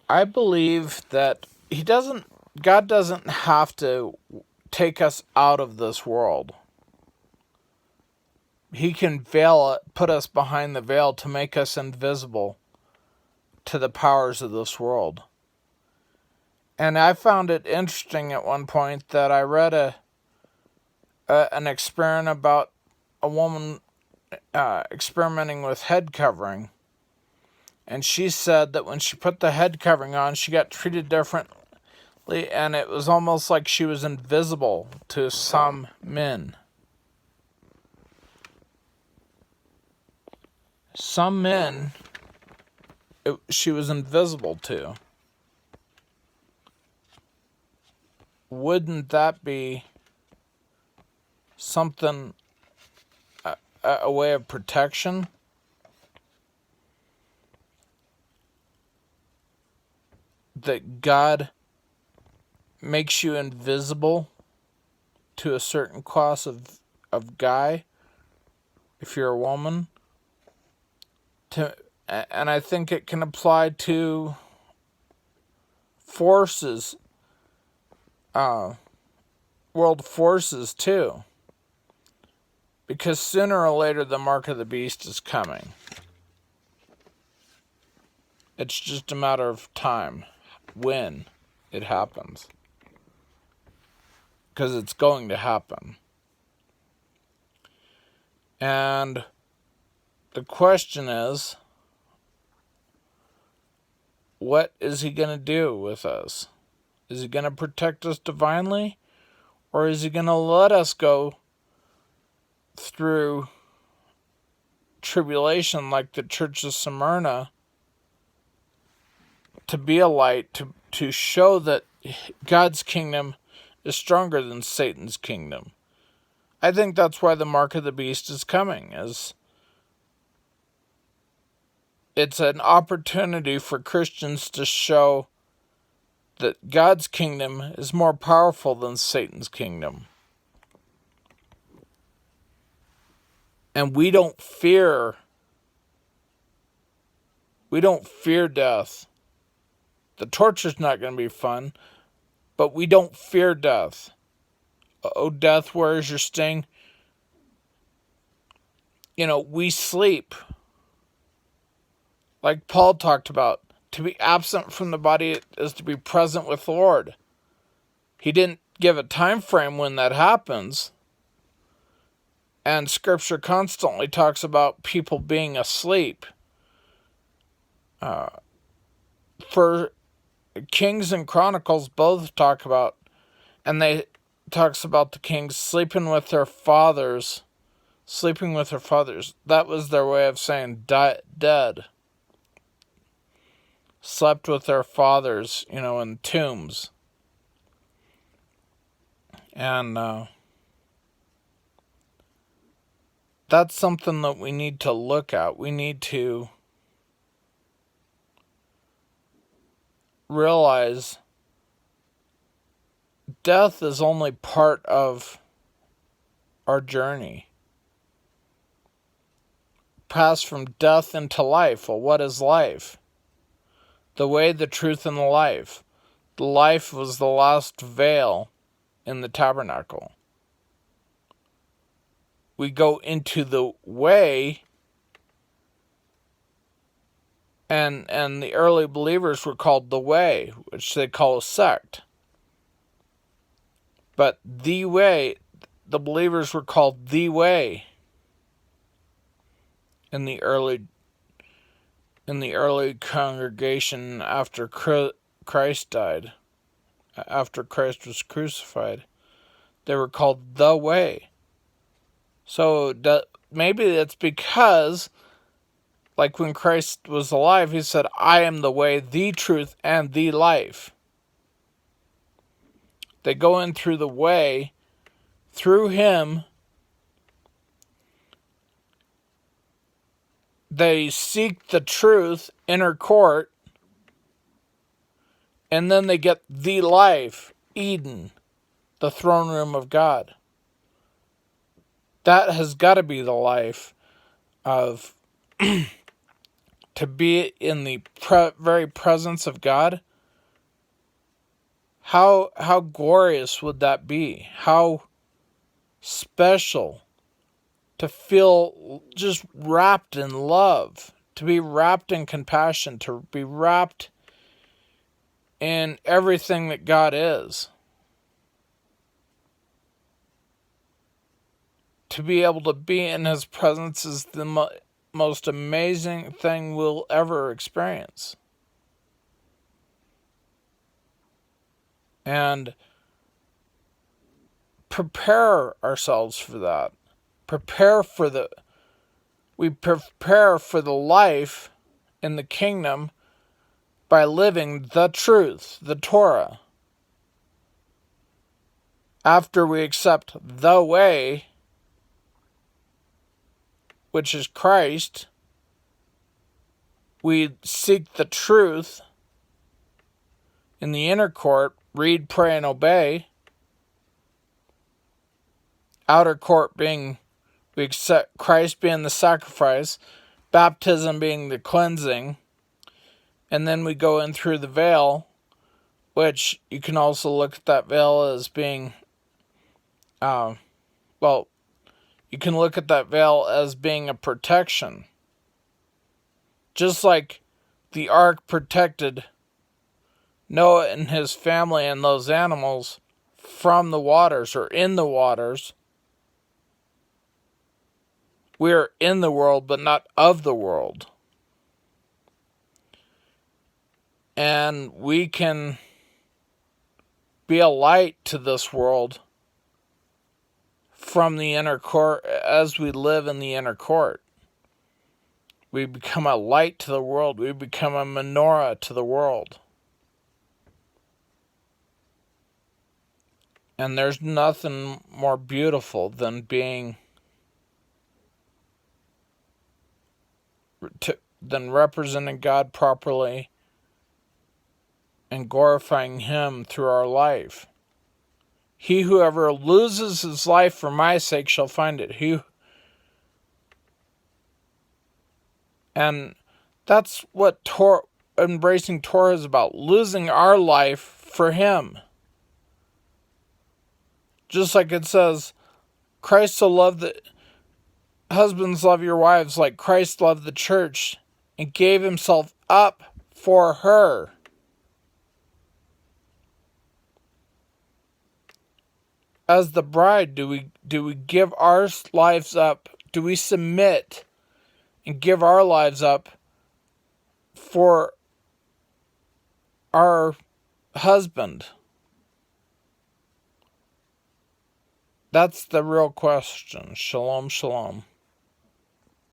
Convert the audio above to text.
I believe that God doesn't have to take us out of this world. He can put us behind the veil to make us invisible to the powers of this world. And I found it interesting at one point that I read an experiment about a woman experimenting with head covering. And she said that when she put the head covering on, she got treated differently, and it was almost like she was invisible to some men. Some men, she was invisible to. Wouldn't that be something, a way of protection? That God makes you invisible to a certain class of guy, if you're a woman. And I think it can apply to forces, world forces too. Because sooner or later the mark of the beast is coming. It's just a matter of time when it happens. Because it's going to happen. And the question is, what is he going to do with us? Is he going to protect us divinely? Or is he going to let us go through tribulation like the church of Smyrna to be a light, to show that God's kingdom is stronger than Satan's kingdom? I think that's why the mark of the beast is coming, is it's an opportunity for Christians to show that God's kingdom is more powerful than Satan's kingdom. And we don't fear death. The torture's not going to be fun, but we don't fear death. Oh, death, where is your sting? We sleep. Like Paul talked about, to be absent from the body is to be present with the Lord. He didn't give a time frame when that happens. And Scripture constantly talks about people being asleep. For Kings and Chronicles both talk about, and they talks about the kings sleeping with their fathers. That was their way of saying dead. Slept with their fathers, in tombs. And that's something that we need to look at. We need to realize death is only part of our journey. Pass from death into life. Well, what is life? The way, the truth, and the life. The life was the last veil in the tabernacle. We go into the way, and the early believers were called the way, which they call a sect. But the way, the believers were called the way in the early congregation after Christ died, after Christ was crucified. They were called the way. So maybe it's because, like when Christ was alive, he said, I am the way, the truth, and the life. They go in through the way, through him. They seek the truth, inner court, and then they get the life, Eden, the throne room of God. That has got to be the life of to be in the very presence of God, how glorious would that be? How special to feel just wrapped in love, to be wrapped in compassion, to be wrapped in everything that God is. To be able to be in His presence is the most amazing thing we'll ever experience. And prepare ourselves for that. We prepare for the life in the kingdom by living the truth, the Torah. After we accept the way, which is Christ, we seek the truth in the inner court, read, pray, and obey. Outer court being, we accept Christ being the sacrifice, baptism being the cleansing, and then we go in through the veil, which you can also look at that veil as being, you can look at that veil as being a protection. Just like the ark protected Noah and his family and those animals from the waters or in the waters, we are in the world but not of the world. And we can be a light to this world from the inner court as we live in the inner court. We become a light to the world. We become a menorah to the world. And there's nothing more beautiful than than representing God properly and glorifying Him through our life. He whoever loses his life for my sake shall find it. And that's what embracing Torah is about, losing our life for Him. Just like it says, Christ so loved the husbands, love your wives like Christ loved the church and gave Himself up for her. As the bride, do we give our lives up? Do we submit and give our lives up for our husband? That's the real question. Shalom, shalom.